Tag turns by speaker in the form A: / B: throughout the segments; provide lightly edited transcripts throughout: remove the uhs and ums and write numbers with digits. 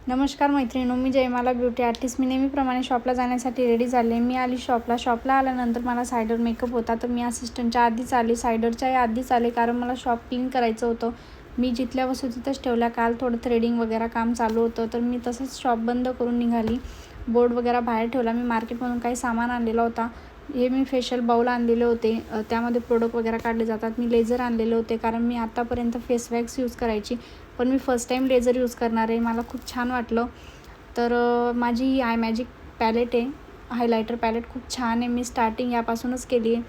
A: नमस्कार मैत्रिणींनो, मी Jaymala beauty artist. मी नेहमीप्रमाणे शॉपला जाण्यासाठी रेडी झाले. मी आली शॉपला आल्यानंतर मला सायडर मेकअप होता, तर मी असिस्टंटच्या आधीच आले, सायडरच्या आधीच आले, कारण मला शॉप क्लीन करायचं होतं. मी जिथल्या वस्तू तिथंच ठेवल्या. काल थोडं थ्रेडिंग वगैरे काम चालू होतं, तर मी तसंच शॉप बंद करून निघाली. बोर्ड वगैरे बाहेर ठेवला. मी मार्केटमधून काही सामान आणलेला होता. हे मी फेशियल बाऊल आणलेले होते, त्यामध्ये प्रोडक्ट वगैरे काढले जातात. मी लेझर आणलेले होते, कारण मी आतापर्यंत फेस वॅक्स यूज करायची, पण मी फर्स्ट टाईम लेझर यूज करणार आहे. मला खूप छान वाटलं. तर माझी ही आय मॅजिक पॅलेट आहे, हायलायटर पॅलेट खूप छान आहे. मी स्टार्टिंग यापासूनच केली आहे.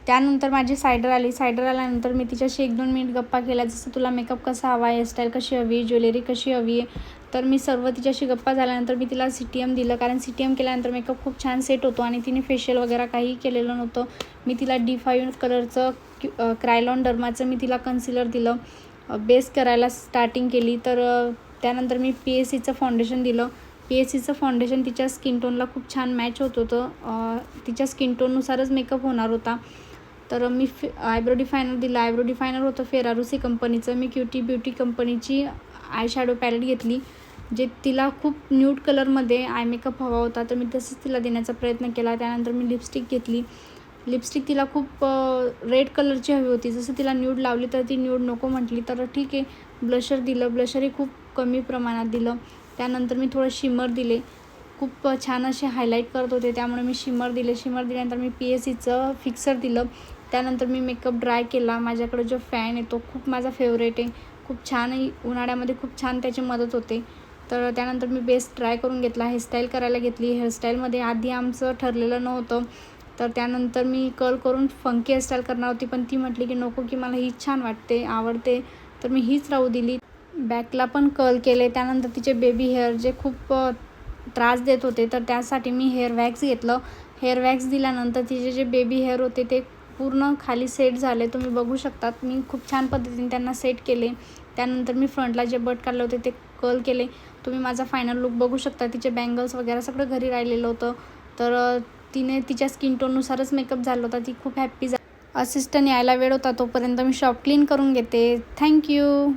A: त्यानंतर माझी सायडर आल्यानंतर मी तिच्याशी 1-2 मिनिट गप्पा केल्या. जसं तुला मेकअप कसा हवा आहे, हेअरस्टाईल कशी हवी, ज्वेलरी कशी हवी आहे. तर मी सर्व तिच्याशी गप्पा झाल्यानंतर मी तिला CTM दिलं, कारण CTM केल्यानंतर मेकअप खूप छान सेट होतो. आणि तिने फेशियल वगैरे काही केलेलं नव्हतं. मी तिला D5 कलरचं क्रायलॉन डर्माचं मी तिला कन्सिलर दिलं, बेस करायला स्टार्टिंग केली. तर त्यानंतर मी PSCचं फाउंडेशन दिलं. PSCचं फाउंडेशन तिच्या स्किन टोनला खूप छान मॅच होत होतं. तिच्या स्किन टोननुसारच मेकअप होणार होता. तर मी आयब्रो डिफायनर दिला. आयब्रो डिफायनर होतं फेरारुसी कंपनीचं. मी क्युटी ब्युटी कंपनीची आय शॅडो पॅलेट घेतली, जे तिला खूप न्यूड कलरमध्ये आय मेकअप हवा होता, तर मी तसंच तिला देण्याचा प्रयत्न केला. त्यानंतर मी लिपस्टिक घेतली. लिपस्टिक तिला खूप रेड कलरची हवी होती. जसं तिला न्यूड लावली तर ती न्यूड नको म्हटली, तर ठीक आहे. ब्लशर दिलं. ब्लशरही खूप कमी प्रमाणात दिलं. त्यानंतर मी थोडं शिमर दिले. खूप छान असे हायलाईट करत होते, त्यामुळे मी शिमर दिल्यानंतर मी PSCचं फिक्सर दिलं. त्यानंतर मी मेकअप ड्राय केला. माझ्याकडे जो फॅन आहे तो खूप माझा फेवरेट आहे. खूप छान, उन्हाळ्यामध्ये खूप छान त्याची मदत होते. तर त्यानंतर मी बेस ड्राय करून घेतला. हेअरस्टाईल करायला घेतली. हेअरस्टाईलमध्ये आधी आमचं ठरलेलं नव्हतं, तर त्यानंतर मी कर्ल करून फंकी हेअरस्टाईल करणार होती, पण ती म्हटली की नको, की मला हीच छान वाटते, आवडते, तर मी हीच राहू दिली. बॅकला पण कर्ल केले. त्यानंतर तिचे बेबी हेअर जे खूप त्रास देत होते, तर त्यासाठी मी हेअर वॅक्स घेतलं. हेअर वॅक्स दिल्यानंतर तिचे जे बेबी हेअर होते ते पूर्ण खाली सेट झाले. तुम्ही बघू शकतात, मी खूप छान पद्धतीने त्यांना सेट केले. त्यानंतर मी फ्रंटला जे बट काढले होते ते कर्ल केले. तुम्ही माझा फायनल लुक बघू शकता. तिचे बँगल्स वगैरे सगळं घरी राहिलेलं होतं, तर तिने तिच्या स्किन टोननुसारच मेकअप झाला होता. ती खूप हॅप्पी झाली. असिस्टंट यायला वेळ होता, तोपर्यंत मी शॉप क्लीन करून घेते. थँक्यू.